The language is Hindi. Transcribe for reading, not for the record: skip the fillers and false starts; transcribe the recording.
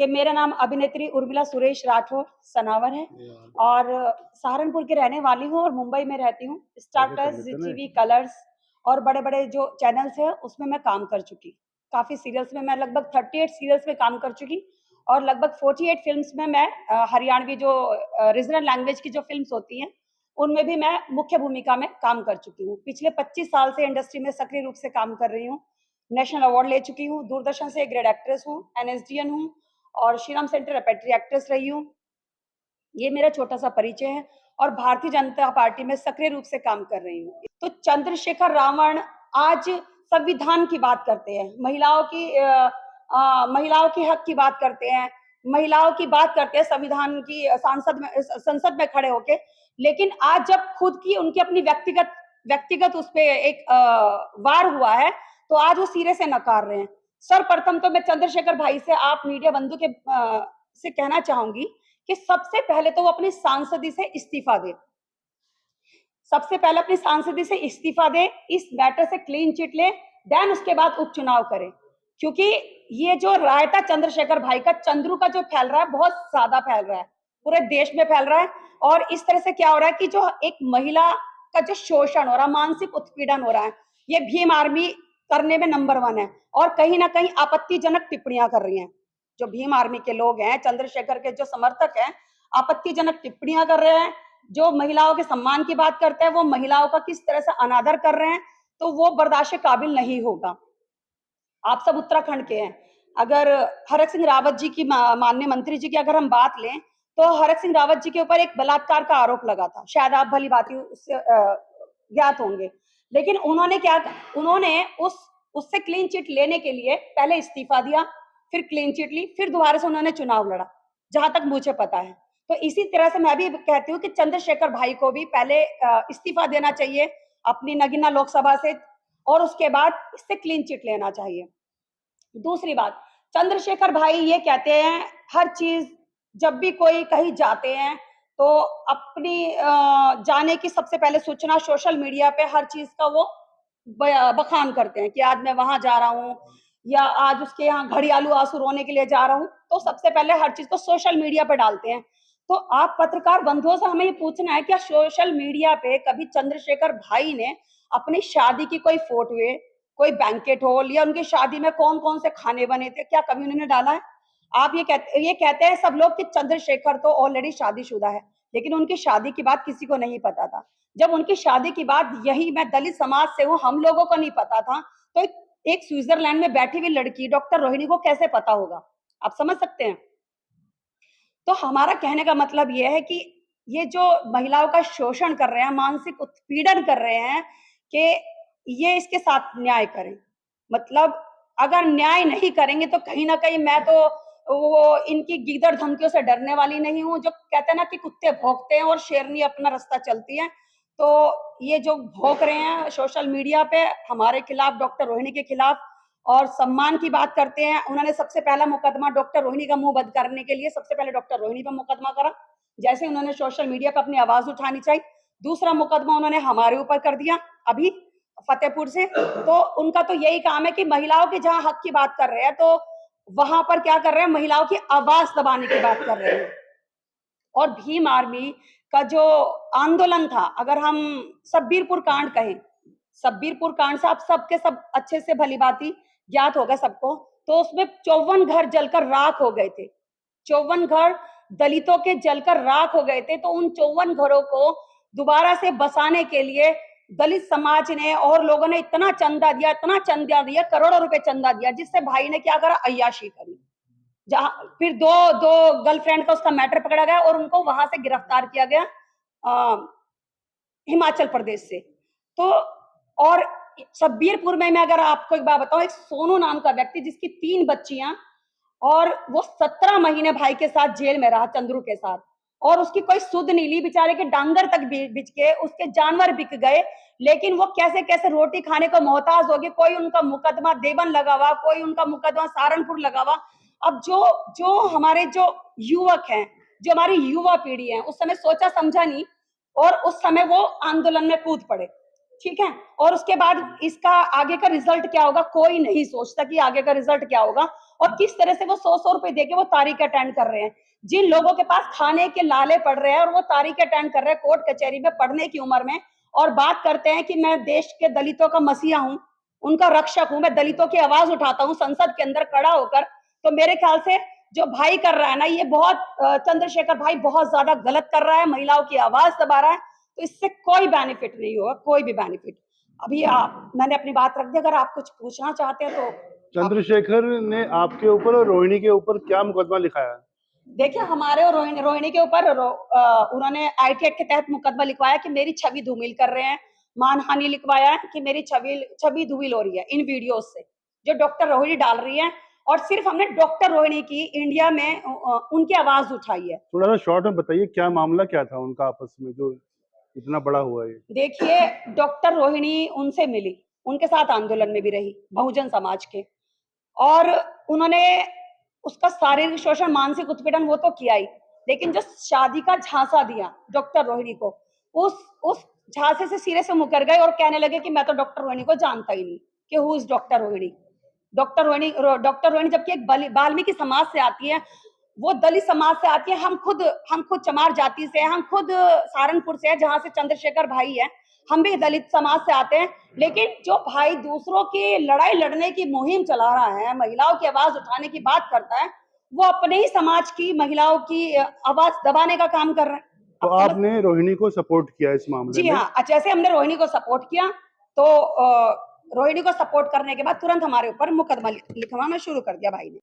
कि मेरा नाम अभिनेत्री उर्मिला सुरेश राठौर सनावर है और सहारनपुर की रहने वाली हूँ और मुंबई में रहती हूँ। स्टार प्लस, जी टीवी, कलर्स और बड़े-बड़े जो चैनल्स हैं उसमें मैं काम कर चुकी। काफ़ी सीरियल्स में मैं लगभग 38 सीरियल्स में काम कर चुकी और लगभग 48 फ़िल्म्स में मैं हरियाणवी जो रीजनल लैंग्वेज की जो फ़िल्म्स होती हैं, उनमें भी मैं मुख्य भूमिका में काम कर चुकी हूँ। पिछले 25 साल से इंडस्ट्री में सक्रिय रूप से काम कर रही हूँ। नेशनल अवार्ड ले चुकी हूँ, दूरदर्शन से ग्रेड एक्ट्रेस हूँ, एनएसडीएन हूँ और श्रीराम सेंटर रेपेट्री एक्ट्रेस रही हूँ। ये मेरा छोटा-सा परिचय है और भारतीय जनता पार्टी में सक्रिय रूप से काम कर रही हूँ। तो चंद्रशेखर रावण आज संविधान की बात करते हैं, महिलाओं की हक की बात करते हैं, महिलाओं की बात करते हैं संविधान की संसद में खड़े होके, लेकिन आज जब खुद की उनकी अपनी व्यक्तिगत उस पे एक वार हुआ है, तो आज वो सिरे से नकार रहे हैं। सर्वप्रथम तो मैं चंद्रशेखर भाई से, आप मीडिया बंधु के से कहना चाहूंगी कि सबसे पहले तो वो अपनी सांसदी से इस्तीफा दे। सबसे पहले अपनी सांसदी से इस्तीफा दे, इस मैटर से क्लीन चिट ले, देन उसके बाद उपचुनाव करें। क्योंकि ये जो रायता चंद्रशेखर भाई का, चंद्रू का जो फैल रहा है, बहुत ज्यादा फैल रहा है, पूरे देश में फैल रहा है। और इस तरह से क्या हो रहा है कि जो एक महिला का जो शोषण हो रहा है, मानसिक उत्पीड़न हो रहा है, ये भीम आर्मी करने में नंबर 1 है और कहीं ना कहीं आपत्तिजनक टिप्पणियां कर रही हैं। जो भीम आर्मी के लोग हैं, चंद्रशेखर के जो समर्थक हैं, आपत्तिजनक टिप्पणियां कर रहे हैं। जो महिलाओं के सम्मान की बात करते हैं, वो महिलाओं का किस तरह से अनादर कर रहे हैं, तो वो बर्दाश्त के काबिल नहीं होगा। आप सब उत्तराखंड के हैं। अगर हरक सिंह रावत जी की, माननीय मंत्री जी की अगर हम बात लें, तो हरक सिंह रावत जी के ऊपर एक बलात्कार का आरोप लगा था। शायद आप भली भांति उससे ज्ञात होंगे। लेकिन उन्होंने उससे क्लीन चिट लेने के लिए पहले इस्तीफा दिया, फिर क्लीन चिट ली, फिर दोबारा से उन्होंने चुनाव लड़ा, जहां तक मुझे पता है। तो इसी तरह से मैं भी कहती हूँ कि चंद्रशेखर भाई को भी पहले इस्तीफा देना चाहिए अपनी नगीना लोकसभा से और उसके बाद इससे क्लीन चिट लेना चाहिए। दूसरी बात, चंद्रशेखर भाई ये कहते हैं हर चीज, जब भी कोई कहीं जाते हैं तो अपनी जाने की सबसे पहले सूचना सोशल मीडिया पे हर चीज का वो बखान करते हैं कि आज मैं वहां जा रहा हूँ या आज उसके यहाँ घड़ियालू आंसू रोने के लिए जा रहा हूँ, तो सबसे पहले हर चीज को सोशल मीडिया पे डालते हैं। तो आप पत्रकार बंधुओं से हमें ये पूछना है, क्या सोशल मीडिया पे कभी चंद्रशेखर भाई ने अपनी शादी की कोई फोटो, कोई बैंकेट हॉल या उनकी शादी में कौन-कौन से खाने बने थे, क्या कभी उन्होंने डाला है? आप ये कहते हैं सब लोग कि चंद्रशेखर तो ऑलरेडी शादीशुदा है, लेकिन उनकी शादी की बात किसी को नहीं पता था। जब उनकी शादी की बात, यही मैं दलित समाज से हूँ, हम लोगों को नहीं पता था, तो एक स्विट्जरलैंड में बैठी हुई लड़की डॉक्टर रोहिणी को कैसे पता होगा? आप समझ सकते हैं? तो हमारा कहने का मतलब ये है कि ये जो महिलाओं का शोषण कर रहे हैं, मानसिक उत्पीड़न कर रहे हैं, कि ये इसके साथ न्याय करें। मतलब अगर न्याय नहीं करेंगे तो कहीं न कहीं मैं तो वो इनकी गीदड़ धमकियों से डरने वाली नहीं हूँ। जो कहते हैं ना कि कुत्ते भौंकते हैं और शेरनी अपना रास्ता चलती है। तो ये जो भौंक रहे हैं सोशल मीडिया पे हमारे खिलाफ, डॉक्टर रोहिणी के खिलाफ, और सम्मान की बात करते हैं, उन्होंने सबसे पहला मुकदमा डॉक्टर रोहिणी का मुंह बंद करने के लिए सबसे पहले डॉक्टर रोहिणी पे मुकदमा करा। जैसे उन्होंने सोशल मीडिया पे अपनी आवाज उठानी चाहिए। दूसरा मुकदमा उन्होंने हमारे ऊपर कर दिया अभी फतेहपुर से। तो उनका तो यही काम है कि महिलाओं के जहां हक की बात कर रहे हैं, तो वहां पर क्या कर रहे हैं, महिलाओं की आवाज दबाने की बात कर रहे हैं। और भीम आर्मी का जो आंदोलन था, अगर हम सब्बीरपुर कांड कहें, सब्बीरपुर कांड से आप सबके सब अच्छे से भली भांति ज्ञात होगा सबको, तो उसमें 54 घर जलकर राख हो गए थे। 54 घर दलितों के जलकर राख हो गए थे। तो उन 54 घरों को दोबारा से बसाने के लिए दलित समाज ने और लोगों ने इतना चंदा दिया, करोड़ों रुपए चंदा दिया, जिससे भाई ने क्या करा, अय्याशी करी। जहां फिर दो गर्लफ्रेंड का उसका मैटर पकड़ा गया और उनको वहां से गिरफ्तार किया गया हिमाचल प्रदेश से। तो और सब्बीरपुर में मैं अगर आपको एक बात बताऊं, एक सोनू नाम का व्यक्ति जिसकी 3 बच्चियां, और वो 17 महीने भाई के साथ जेल में रहा, चंद्रू के साथ, और उसकी कोई सुध नहीं ली। बेचारे के डांगर तक बिक के उसके जानवर बिक गए, लेकिन वो कैसे कैसे रोटी खाने को मोहताज हो गए। कोई उनका मुकदमा देवन लगा हुआ, कोई उनका मुकदमा सहारनपुर लगा हुआ। अब जो हमारे जो युवक हैं, जो हमारी युवा पीढ़ी है, उस समय सोचा समझा नहीं और उस समय वो आंदोलन में कूद पड़े, ठीक है। और उसके बाद इसका आगे का रिजल्ट क्या होगा, कोई नहीं सोचता कि आगे का रिजल्ट क्या होगा। और किस तरह से वो 100-100 रुपए देके वो तारीख अटेंड कर रहे हैं। जिन लोगों के पास खाने के लाले पड़ रहे हैं और वो तारीख अटेंड कर रहे हैं कोर्ट कचहरी में पढ़ने की उम्र में, और बात करते हैं कि मैं देश के दलितों का मसीहा हूं, उनका रक्षक हूं, मैं दलितों की आवाज उठाता हूं संसद के अंदर खड़ा होकर। तो मेरे ख्याल से जो भाई कर रहा है ना, ये बहुत चंद्रशेखर भाई बहुत ज्यादा गलत कर रहा है, महिलाओं की आवाज दबा रहा है। तो इससे कोई बेनिफिट नहीं होगा, कोई भी बेनिफिट। अभी मैंने अपनी बात रख दी, अगर आप कुछ पूछना चाहते हैं तो। चंद्रशेखर ने आपके ऊपर और रोहिणी के ऊपर क्या मुकदमा लिखाया है? देखिए, हमारे और रोहिणी के ऊपर उन्होंने IT एक्ट के तहत मुकदमा लिखवाया कि मेरी छवि धूमिल कर रहे हैं, मानहानि लिखवाया है कि मेरी छवि धूमिल हो रही है इन वीडियोस से जो डॉक्टर रोहिणी डाल रही है, और सिर्फ हमने डॉक्टर रोहिणी की इंडिया में उनकी आवाज उठाई है। थोड़ा सा शॉर्ट में बताइए, क्या मामला क्या था उनका आपस में जो इतना बड़ा हुआ है? देखिए, डॉक्टर रोहिणी उनसे मिली, उनके साथ आंदोलन में भी रही, बहुजन समाज के, और उन्होंने उसका शारीरिक शोषण, मानसिक उत्पीड़न वो तो किया ही, लेकिन जो शादी का झांसा दिया डॉक्टर रोहिणी को, उस झांसे से सिरे से मुकर गए और कहने लगे कि मैं तो डॉक्टर रोहिणी को जानता ही नहीं कि who is doctor Rohini. Doctor Rohini जबकि एक वाल्मीकि समाज से आती है, वो दलित समाज से आती है। हम खुद चमार जाति से, हम खुद सहारनपुर से है जहां से चंद्रशेखर भाई है, हम भी दलित समाज से आते हैं। लेकिन जो भाई दूसरों की लड़ाई लड़ने की मुहिम चला रहा है, महिलाओं की आवाज उठाने की बात करता है, वो अपने ही समाज की महिलाओं की आवाज दबाने का काम कर रहे हैं। तो आपने रोहिणी को सपोर्ट किया इस मामले में? जी हाँ, जैसे हमने रोहिणी को सपोर्ट किया तो रोहिणी को सपोर्ट करने के बाद तुरंत हमारे ऊपर मुकदमा लिखवाना शुरू कर दिया भाई ने।